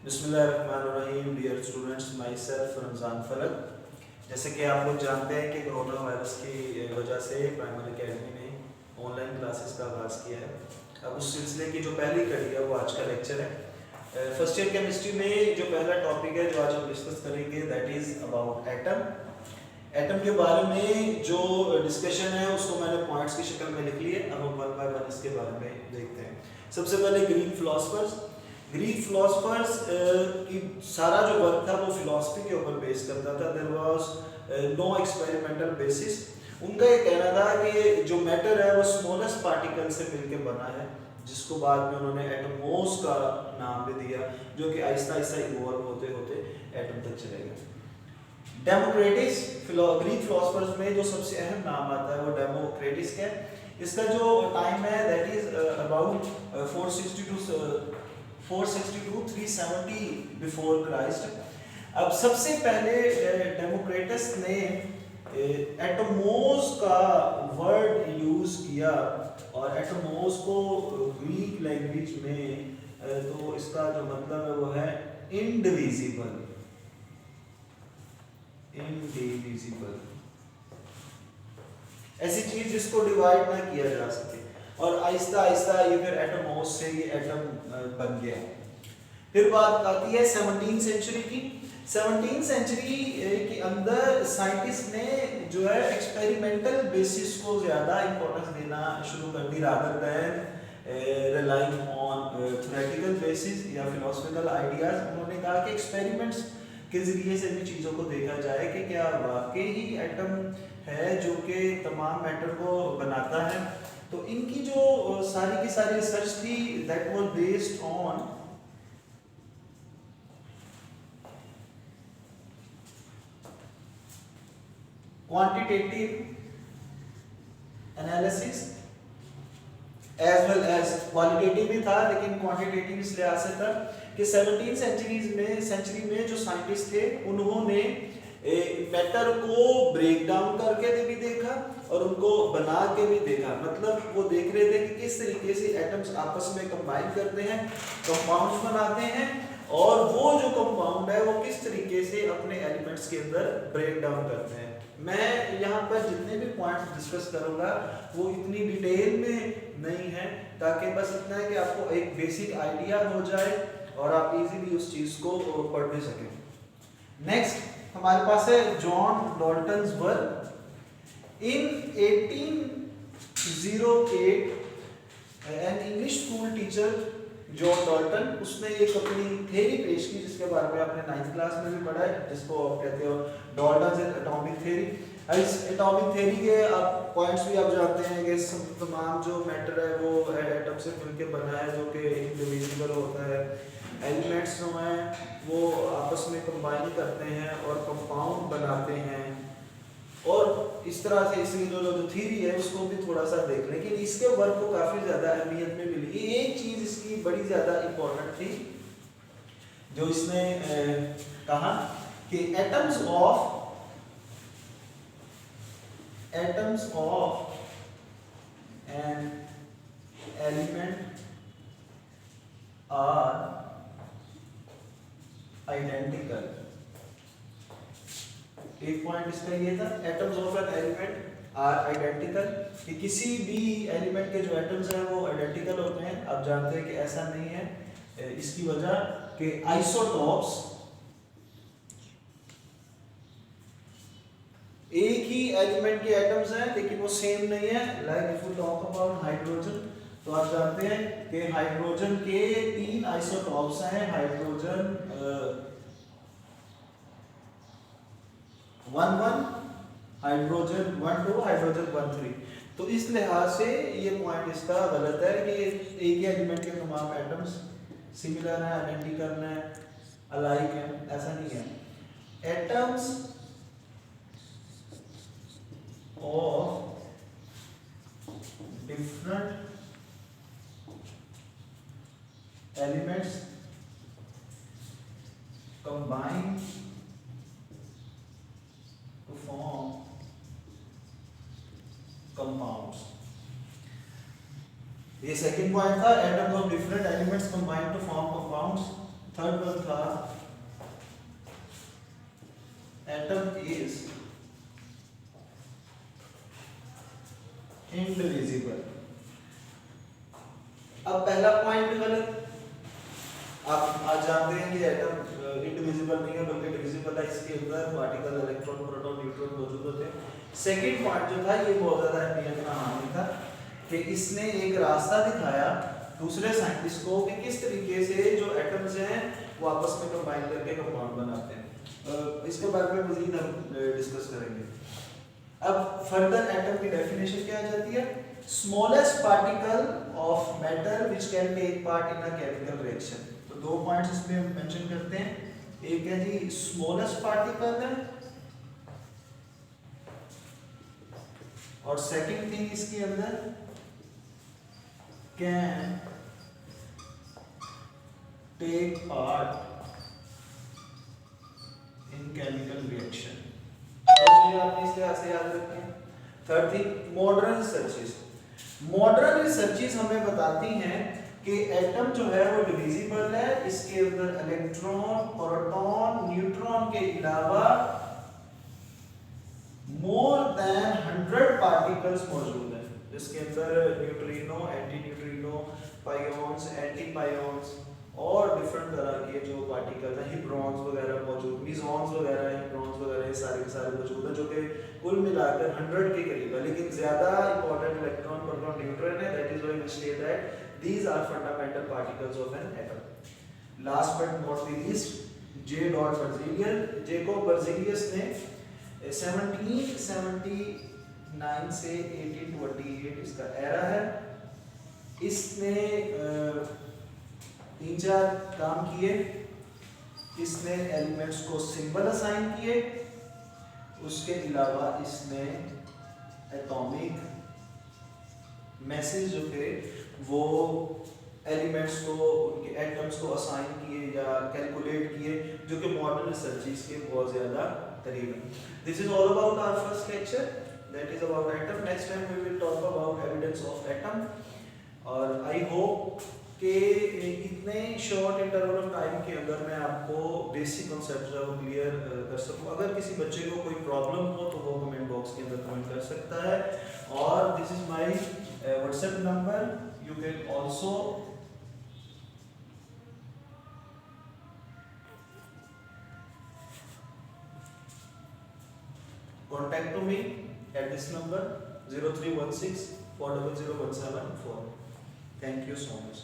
बिस्मिल्लाहिर्रहमानिर्रहीम। Dear students, myself Ramzan Falak. जैसे कि आप लोग जानते हैं कि कोरोना वायरस की वजह से प्राइमरी अकेडमी ने ऑनलाइन क्लासेस का आगाज़ किया है। अब उस सिलसिले की जो पहली कड़ी है वो आज का लेक्चर है। फर्स्ट ईयर केमिस्ट्री में जो पहला टॉपिक है जो आज हम डिस्कस करेंगे that is about atom. Atom के बारे में जो डिस्कशन है उसको मैंने पॉइंट्स की शक्ल में लिख लिए। अब हम वन बाय वन इसके बारे में देखते हैं। सबसे पहले ग्रीक फिलोसफर्स की सारा जो वर्क था वो फिलॉसफी के ऊपर बेस करता था। There was no experimental basis. उनका ये कहना था कि जो मैटर है वो स्मॉलेस्ट पार्टिकल से मिलकर बना है, जिसको बाद में उन्होंने एटमोस का नाम भी दिया, जो कि आहिस्ता आहिस्ता इवॉल्व होते होते एटम तक चले गए। डेमोक्रेटिस ग्रीक फिलोसफर्स में जो सबसे अहम नाम आता है वो डेमोक्रेटिस का है। इसका जो टाइम है that is about 462 370 before Christ. अब सबसे पहले डेमोक्रेटस ने एटमोस का वर्ड यूज किया, और एटमोस को ग्रीक लैंग्वेज में तो इसका जो मतलब है वो है इंडिविजिबल। ऐसी चीज जिसको डिवाइड ना किया जा सके, और आहिस्ता आहिस्ता ये फिर एटमोस से ये एटम बन गया। फिर बात आती है 17वीं सेंचुरी की। 17वीं सेंचुरी के अंदर साइंटिस्ट ने जो है एक्सपेरिमेंटल बेसिस को ज़्यादा इंपॉर्टेंस देना शुरू कर दी, rather than relying on theoretical basis या फिलोसफिकल आइडियाज। उन्होंने कहा कि एक्सपेरिमेंट्स के ज़रिए से भी चीज़ों को देखा जाए कि क्या वाकई ही एटम है जो कि तमाम मैटर को बनाता है। तो इनकी जो सारी की सारी रिसर्च थी that was based on quantitative analysis as well as qualitative भी था, लेकिन क्वांटिटेटिव इस लिहाज से था कि 17वीं सेंचुरी में जो साइंटिस्ट थे उन्होंने मैटर को ब्रेक डाउन करके भी देखा और उनको बना के भी देखा। मतलब वो देख रहे थे कि किस तरीके से एटम्स आपस में कंबाइन करते हैं, कंपाउंड्स बनाते हैं, और वो जो कंपाउंड है वो किस तरीके से अपने एलिमेंट्स के अंदर ब्रेक डाउन करते हैं। मैं यहाँ पर जितने भी पॉइंट्स डिस्कस करूँगा वो इतनी डिटेल में नहीं है, ताकि बस इतना है कि आपको एक बेसिक आइडिया हो जाए और आप इजीली उस चीज़ को पढ़ भी सकें। नेक्स्ट हमारे पास है John Dalton's work. In 1808 an English school teacher John Dalton, उसने एक अपनी थ्योरी पेश की जिसके बारे में आपने 9th क्लास में भी पढ़ा है, जिसको आप कहते हो डॉल्टन्स एटॉमिक थ्योरी। इस एटॉमिक थ्योरी के आप पॉइंट्स भी आप जानते हैं कि तमाम जो मैटर है वो एटम से मिलकर बना है, जो कि इंडिविजुअल होता है। एलिमेंट्स जो हैं वो आपस में कंबाइन करते हैं और कंपाउंड बनाते हैं, और इस तरह से इसकी जो थ्योरी है उसको भी थोड़ा सा देख, लेकिन इसके वर्क को काफ़ी ज़्यादा अहमियत में मिली। एक चीज़ इसकी बड़ी ज़्यादा इम्पोर्टेंट थी जो इसने कहा कि atoms of an element are identical. एक पॉइंट इसका ये था, atoms of an element are identical, कि किसी भी एलिमेंट के जो एटम्स हैं वो आइडेंटिकल होते हैं। आप जानते हैं कि ऐसा नहीं है, इसकी वजह कि आइसोटॉप्स एक ही एलिमेंट के एटम्स हैं लेकिन वो सेम नहीं है। Like if you talk about hydrogen, तो आप जानते हैं कि हाइड्रोजन के 3 आइसोटॉप्स हैं, हाइड्रोजन 1,1, हाइड्रोजन 1,2, हाइड्रोजन 1,3। तो इस लिहाज से ये पॉइंट इसका गलत है कि एक ही एलिमेंट के तमाम एटम्स सिमिलर हैं, आइडेंटिकल हैं, अलाइक हैं, ऐसा नहीं है। Atoms of different elements combine to form compounds। ये सेकंड पॉइंट था, atoms of different elements combine to form compounds। Third one था एटम इज इनडिविजिबल। अब पहला पॉइंट गलत, आप आज जानते हैं कि एटम इंडिविजिबल नहीं है बल्कि डिविजिबल है, इसके अंदर पार्टिकल इलेक्ट्रॉन प्रोटॉन न्यूट्रॉन मौजूद होते हैं। सेकंड पॉइंट जो था ये बहुत ज्यादा अहमियत का हानि था कि इसने एक रास्ता दिखाया दूसरे साइंटिस्ट को कि किस तरीके से जो एटम्स हैं वो आपस में कंबाइन करके कंपाउंड बनाते हैं। इसके बारे में मजीद हम डिस्कस करेंगे। अब फर्दर एटम की डेफिनेशन क्या आ जाती है, smallest particle of matter which can take part in a chemical reaction. तो दो पॉइंट्स इसमें मेंशन करते हैं, एक है जी स्मॉलेस्ट पार्टिकल है और सेकंड थिंग इसके अंदर can take part in chemical reaction. तो ये आपने इस लिहाज से याद रखें। Third thing modern researches. Modern researches हमें बताती हैं कि एटम जो है वो डिविजिबल है, इसके अंदर इलेक्ट्रॉन प्रोटॉन न्यूट्रॉन के अलावा मोर देन 100 पार्टिकल्स मौजूद हैं, जिसके अंदर न्यूट्रिनो, एंटी न्यूट्रिनो, पायोन्स, एंटी पायोन्स और डिफरेंट तरह के जो पार्टिकल्स हैं, हिब्रॉन्स वगैरह मौजूद, मिजॉन्स वगैरह, हिब्रॉन्स वगैरह, ये सारे के सारे मौजूद हैं, जो कि कुल मिलाकर 100 के करीब है। लेकिन ज्यादा इंपॉर्टेंट इलेक्ट्रॉन प्रोटॉन न्यूट्रॉन है, that is why we state that these are fundamental particles of an atom. Last but not the least, J. Berzelius. Jacob Berzelius ने 1779 से 1828 इसका एरा है। इसने तीन चार काम किए। इसने एलिमेंट्स को सिंबल असाइन किए, उसके अलावा इसने एटॉमिक मैसेज जो थे वो एलिमेंट्स को, उनके एटम्स को असाइन किए या कैलकुलेट किए, जो कि मॉडर्न रिसर्चेस के बहुत ज़्यादा करीब है। This is all about our first lecture, that is about atom. Next time we will talk about evidence of atom. और आई होप कि इतने शॉर्ट इंटरवल ऑफ टाइम के अंदर मैं आपको बेसिक कॉन्सेप्ट जो है क्लियर कर सकूं। अगर किसी बच्चे को कोई प्रॉब्लम हो तो वो कमेंट बॉक्स के अंदर कमेंट कर सकता है। और this is my WhatsApp number, you can also contact to me at this number 0316 400 174. Thank you so much.